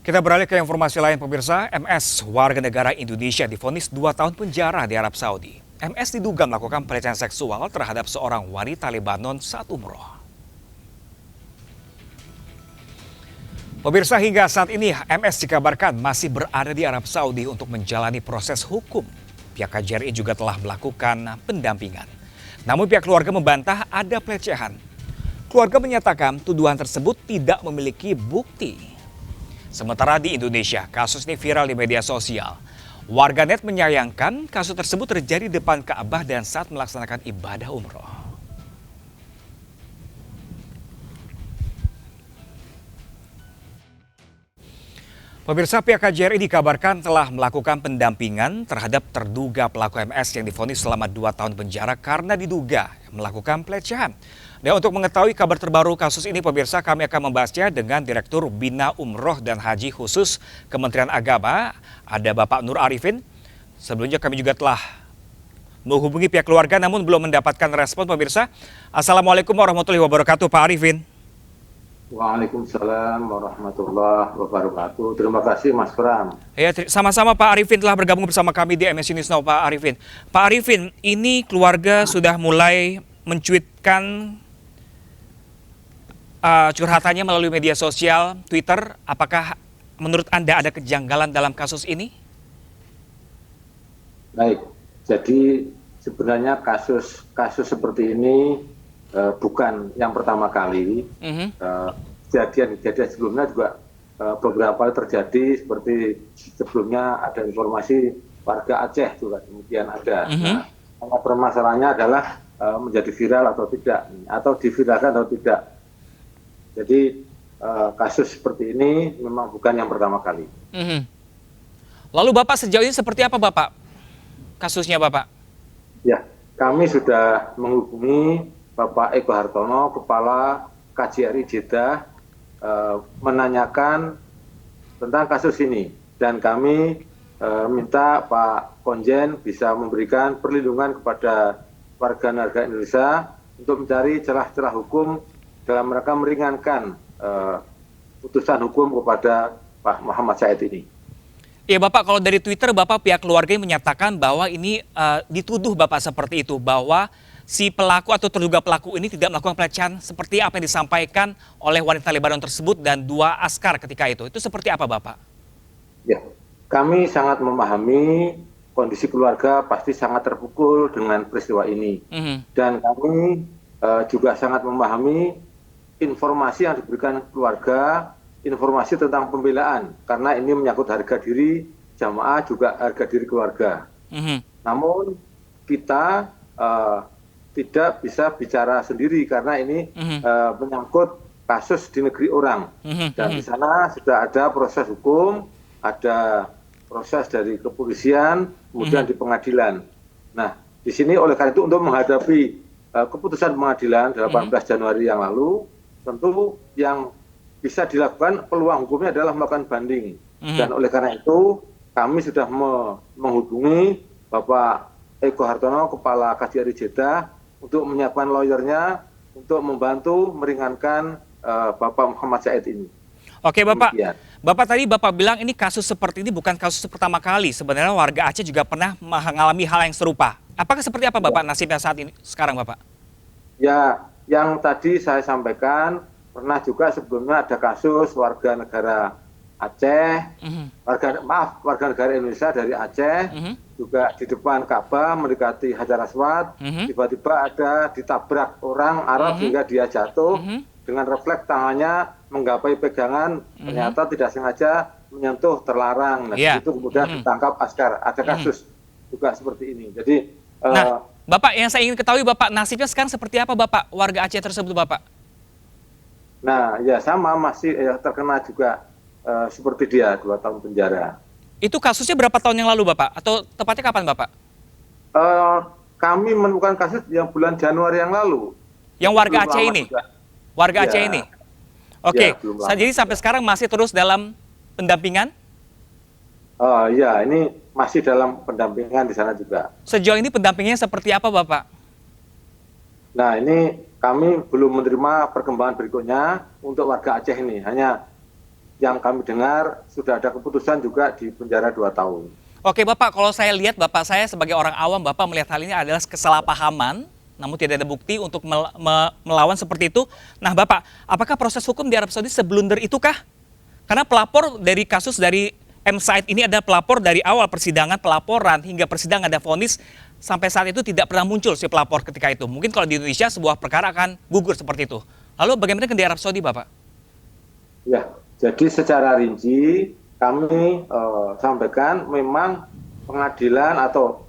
Kita beralih ke informasi lain pemirsa, MS warga negara Indonesia divonis 2 tahun penjara di Arab Saudi. MS diduga melakukan pelecehan seksual terhadap seorang wanita Lebanon saat umroh. Pemirsa, hingga saat ini MS dikabarkan masih berada di Arab Saudi untuk menjalani proses hukum. Pihak KJRI juga telah melakukan pendampingan. Namun pihak keluarga membantah ada pelecehan. Keluarga menyatakan tuduhan tersebut tidak memiliki bukti. Sementara di Indonesia, kasus ini viral di media sosial. Warganet menyayangkan kasus tersebut terjadi di depan Ka'bah dan saat melaksanakan ibadah umroh. Pemirsa, pihak KJRI dikabarkan telah melakukan pendampingan terhadap terduga pelaku MS yang divonis selama 2 tahun penjara karena diduga melakukan pelecehan. Dan untuk mengetahui kabar terbaru kasus ini, pemirsa, kami akan membahasnya dengan Direktur Bina Umroh dan Haji Khusus Kementerian Agama, ada Bapak Nur Arifin. Sebelumnya kami juga telah menghubungi pihak keluarga namun belum mendapatkan respon, pemirsa. Assalamualaikum warahmatullahi wabarakatuh, Pak Arifin. Waalaikumsalam warahmatullahi wabarakatuh. Terima kasih Mas Pram. Ya, sama-sama Pak Arifin telah bergabung bersama kami di MS News Now, Pak Arifin. Pak Arifin, ini keluarga sudah mulai mencuitkan curhatannya melalui media sosial, Twitter. Apakah menurut Anda ada kejanggalan dalam kasus ini? Baik, jadi sebenarnya kasus seperti ini bukan yang pertama kali. Kejadian sebelumnya juga beberapa kali terjadi, seperti sebelumnya ada informasi warga Aceh juga demikian ada. Nah, permasalahannya adalah menjadi viral atau tidak, atau diviralkan atau tidak. Jadi kasus seperti ini memang bukan yang pertama kali. Lalu Bapak sejauh ini seperti apa Bapak kasusnya Bapak? Ya, kami sudah menghubungi Bapak Eko Hartono, Kepala KJRI Jeddah, menanyakan tentang kasus ini. Dan kami minta Pak Konjen bisa memberikan perlindungan kepada warga negara Indonesia untuk mencari celah-celah hukum dalam rangka meringankan putusan hukum kepada Pak Muhammad Said ini. Iya Bapak, kalau dari Twitter Bapak pihak keluarga menyatakan bahwa ini dituduh Bapak seperti itu, bahwa si pelaku atau terduga pelaku ini tidak melakukan pelecehan seperti apa yang disampaikan oleh wanita Lebanon tersebut dan 2 askar ketika itu. Itu seperti apa Bapak? Ya, kami sangat memahami kondisi keluarga pasti sangat terpukul dengan peristiwa ini. Dan kami juga sangat memahami informasi yang diberikan keluarga, informasi tentang pembelaan, karena ini menyangkut harga diri jamaah juga harga diri keluarga. Namun kita tidak bisa bicara sendiri karena ini menyangkut kasus di negeri orang. Dan di sana sudah ada proses hukum, ada proses dari kepolisian, kemudian di pengadilan. Nah, di sini oleh karena itu untuk menghadapi keputusan pengadilan 18 Januari yang lalu, tentu yang bisa dilakukan peluang hukumnya adalah melakukan banding. Dan oleh karena itu kami sudah menghubungi Bapak Eko Hartono, Kepala KJRI Jeddah, untuk menyiapkan lawyernya untuk membantu meringankan Bapak Muhammad Said ini. Oke Bapak, Bapak tadi Bapak bilang ini kasus seperti ini bukan kasus pertama kali. Sebenarnya warga Aceh juga pernah mengalami hal yang serupa. Apakah seperti apa Bapak nasibnya saat ini sekarang Bapak? Ya, yang tadi saya sampaikan, pernah juga sebelumnya ada kasus warga negara Aceh, warga negara Indonesia dari Aceh, juga di depan Ka'bah mendekati Hajar Aswad, tiba-tiba ada ditabrak orang Arab sehingga dia jatuh, dengan refleks tangannya menggapai pegangan, ternyata tidak sengaja menyentuh terlarang. Nah, itu kemudian ditangkap askar. Ada kasus juga seperti ini. Jadi, Bapak, yang saya ingin ketahui Bapak, nasibnya sekarang seperti apa Bapak, warga Aceh tersebut Bapak? Nah, ya sama, masih terkena juga seperti dia, 2 tahun penjara. Itu kasusnya berapa tahun yang lalu Bapak? Atau tepatnya kapan Bapak? Kami menemukan kasus yang bulan Januari yang lalu. Yang warga Aceh ini? Warga Aceh ini? Oke, jadi sampai sekarang masih terus dalam pendampingan? Ya, ini masih dalam pendampingan di sana juga. Sejauh ini pendampingannya seperti apa Bapak? Nah, ini kami belum menerima perkembangan berikutnya untuk warga Aceh ini. Hanya yang kami dengar sudah ada keputusan juga di penjara 2 tahun. Oke Bapak, kalau saya lihat Bapak, saya sebagai orang awam, Bapak melihat hal ini adalah kesalahpahaman, namun tidak ada bukti untuk melawan seperti itu. Nah Bapak, apakah proses hukum di Arab Saudi seblunder itukah? Karena pelapor dari kasus dari M. Said ini ada pelapor dari awal persidangan, pelaporan hingga persidangan ada vonis, sampai saat itu tidak pernah muncul si pelapor ketika itu. Mungkin kalau di Indonesia sebuah perkara akan gugur seperti itu. Lalu bagaimana di Arab Saudi Bapak? Ya, jadi secara rinci kami sampaikan memang pengadilan atau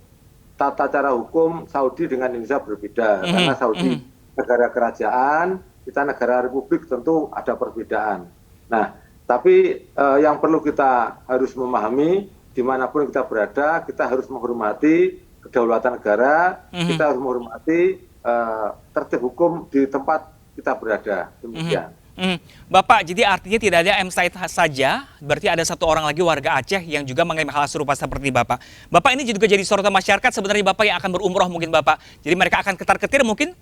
tata cara hukum Saudi dengan Indonesia berbeda. Karena Saudi negara kerajaan, kita negara republik, tentu ada perbedaan. Nah, tapi yang perlu kita harus memahami, dimanapun kita berada, kita harus menghormati kedaulatan negara, kita harus menghormati tertib hukum di tempat kita berada. Demikian. Bapak, jadi artinya tidak ada M. Said saja, berarti ada satu orang lagi warga Aceh yang juga mengalami hal serupa seperti Bapak. Bapak ini juga jadi sorotan masyarakat sebenarnya Bapak yang akan berumroh mungkin Bapak. Jadi mereka akan ketar-ketir mungkin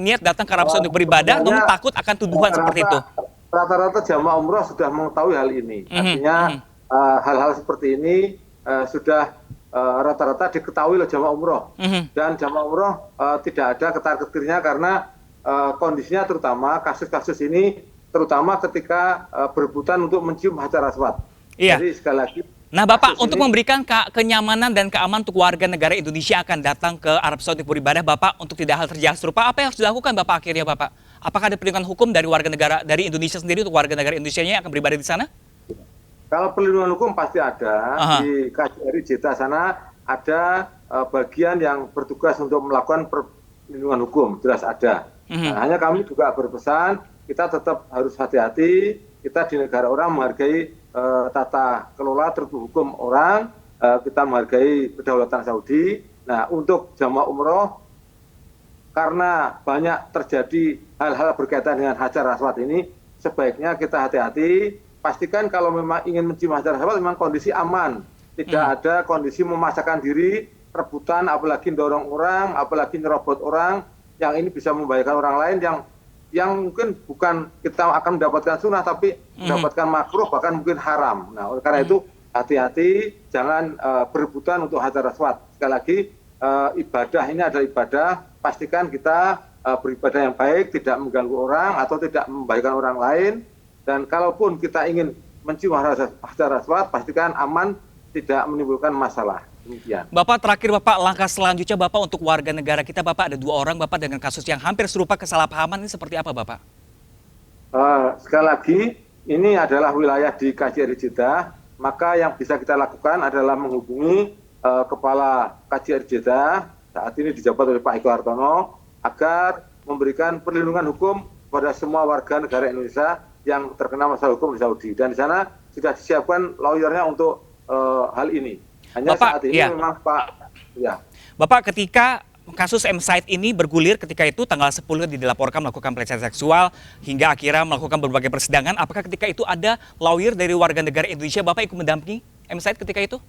niat datang ke Arab Saudi untuk beribadah, namun takut akan tuduhan seperti itu. Rata-rata jamaah umroh sudah mengetahui hal ini. Artinya hal-hal seperti ini sudah rata-rata diketahui oleh jamaah umroh. Dan jamaah umroh tidak ada ketar-ketirnya karena kondisinya terutama kasus-kasus ini terutama ketika berebutan untuk mencium hajar aswad. Iya. Jadi sekali lagi. Nah Bapak, untuk memberikan kenyamanan dan keamanan untuk warga negara Indonesia akan datang ke Arab Saudi beribadah, Bapak, untuk tidak hal terjadi serupa, apa yang harus dilakukan Bapak akhirnya Bapak? Apakah ada perlindungan hukum dari warga negara dari Indonesia sendiri untuk warga negara Indonesia yang akan beribadah di sana? Kalau perlindungan hukum pasti ada. Di KJRI Jeddah sana ada bagian yang bertugas untuk melakukan perlindungan hukum, jelas ada. Nah, hanya kami juga berpesan, kita tetap harus hati-hati, kita di negara orang menghargai tata kelola tertib hukum orang, kita menghargai kedaulatan Saudi. Nah, untuk jamaah umroh, karena banyak terjadi hal-hal berkaitan dengan hajar aswad ini, sebaiknya kita hati-hati, pastikan kalau memang ingin mencium hajar aswad, memang kondisi aman, tidak ada kondisi memaksakan diri, rebutan, apalagi dorong orang, apalagi nyerobot orang, yang ini bisa membahayakan orang lain yang mungkin bukan kita akan mendapatkan sunnah tapi mendapatkan makruh bahkan mungkin haram. Nah, oleh karena itu hati-hati, jangan berebutan untuk hajar aswad. Sekali lagi ibadah ini adalah ibadah, pastikan kita beribadah yang baik, tidak mengganggu orang atau tidak membahayakan orang lain. Dan kalaupun kita ingin mencium hajar aswad, pastikan aman, tidak menimbulkan masalah. Demikian. Bapak, terakhir Bapak, langkah selanjutnya Bapak untuk warga negara kita, Bapak ada 2 orang Bapak dengan kasus yang hampir serupa kesalahpahaman, ini seperti apa Bapak? Sekali lagi, ini adalah wilayah di KJRI Jeddah, maka yang bisa kita lakukan adalah menghubungi Kepala KJRI Jeddah, saat ini dijabat oleh Pak Eko Hartono, agar memberikan perlindungan hukum kepada semua warga negara Indonesia yang terkena masalah hukum di Saudi. Dan di sana sudah disiapkan lawyernya untuk hal ini. Hanya Bapak, saat ini memang Pak, Bapak, ketika kasus M. Said ini bergulir ketika itu tanggal 10 dilaporkan melakukan pelecehan seksual hingga akhirnya melakukan berbagai persidangan, apakah ketika itu ada lawyer dari warga negara Indonesia Bapak ikut mendampingi M. Said ketika itu?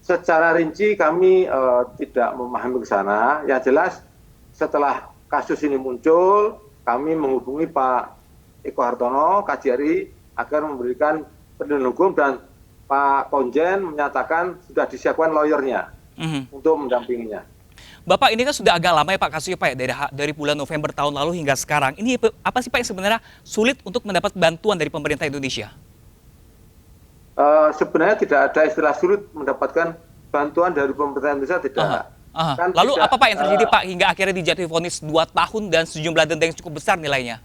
Secara rinci kami tidak memahami ke sana. Yang jelas setelah kasus ini muncul, kami menghubungi Pak Eko Hartono, KJRI, agar memberikan perlindungan hukum dan Pak Konjen menyatakan sudah disiapkan lawyernya untuk mendampinginya. Bapak, ini kan sudah agak lama ya Pak kasusnya Pak ya, dari bulan November tahun lalu hingga sekarang. Ini apa sih Pak yang sebenarnya sulit untuk mendapat bantuan dari pemerintah Indonesia? Sebenarnya tidak ada istilah sulit mendapatkan bantuan dari pemerintah Indonesia, tidak. Kan lalu tidak, apa Pak yang terjadi Pak hingga akhirnya dijatuhi vonis 2 tahun dan sejumlah denda yang cukup besar nilainya?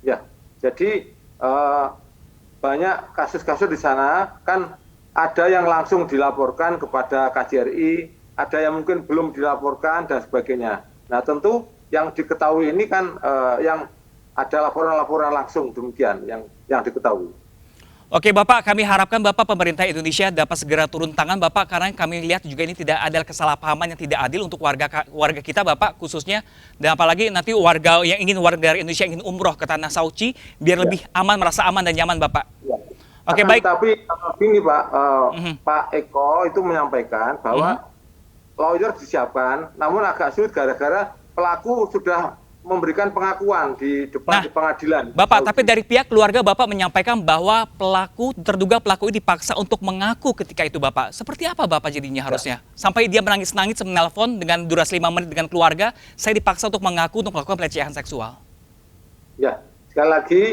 Ya, jadi banyak kasus-kasus di sana, kan ada yang langsung dilaporkan kepada KJRI, ada yang mungkin belum dilaporkan dan sebagainya. Nah tentu yang diketahui ini kan yang ada laporan-laporan langsung demikian yang diketahui. Oke Bapak, kami harapkan Bapak pemerintah Indonesia dapat segera turun tangan Bapak, karena kami lihat juga ini tidak ada kesalahpahaman yang tidak adil untuk warga kita Bapak khususnya, dan apalagi nanti warga Indonesia yang ingin umroh ke tanah Saudi biar lebih aman, merasa aman dan nyaman Bapak. Ya. Oke, baik. Tapi ini Pak, Pak Eko itu menyampaikan bahwa lawyer disiapkan, namun agak sulit gara-gara pelaku sudah memberikan pengakuan di depan di pengadilan. Bapak, tapi dari pihak keluarga Bapak menyampaikan bahwa terduga pelaku ini dipaksa untuk mengaku ketika itu Bapak. Seperti apa Bapak jadinya harusnya? Sampai dia menangis-nangis menelpon dengan durasi 5 menit dengan keluarga, saya dipaksa untuk mengaku untuk melakukan pelecehan seksual. Ya, sekali lagi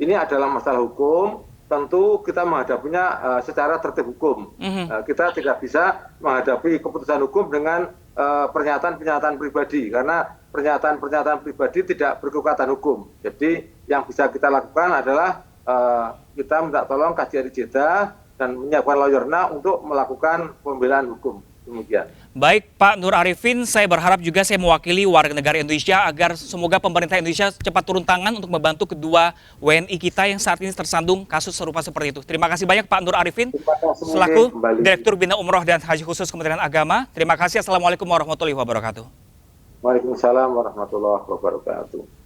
ini adalah masalah hukum. Tentu kita menghadapinya secara tertib hukum. Kita tidak bisa menghadapi keputusan hukum dengan pernyataan-pernyataan pribadi, karena pernyataan-pernyataan pribadi tidak berkekuatan hukum. Jadi yang bisa kita lakukan adalah kita minta tolong KJRI Jeddah dan menyiapkan lawyerna untuk melakukan pembelaan hukum. Demikian. Baik Pak Nur Arifin, saya berharap juga saya mewakili warga negara Indonesia agar semoga pemerintah Indonesia cepat turun tangan untuk membantu kedua WNI kita yang saat ini tersandung kasus serupa seperti itu. Terima kasih banyak Pak Nur Arifin, selaku Direktur Bina Umroh dan Haji Khusus Kementerian Agama. Terima kasih. Assalamualaikum warahmatullahi wabarakatuh. Waalaikumsalam warahmatullahi wabarakatuh.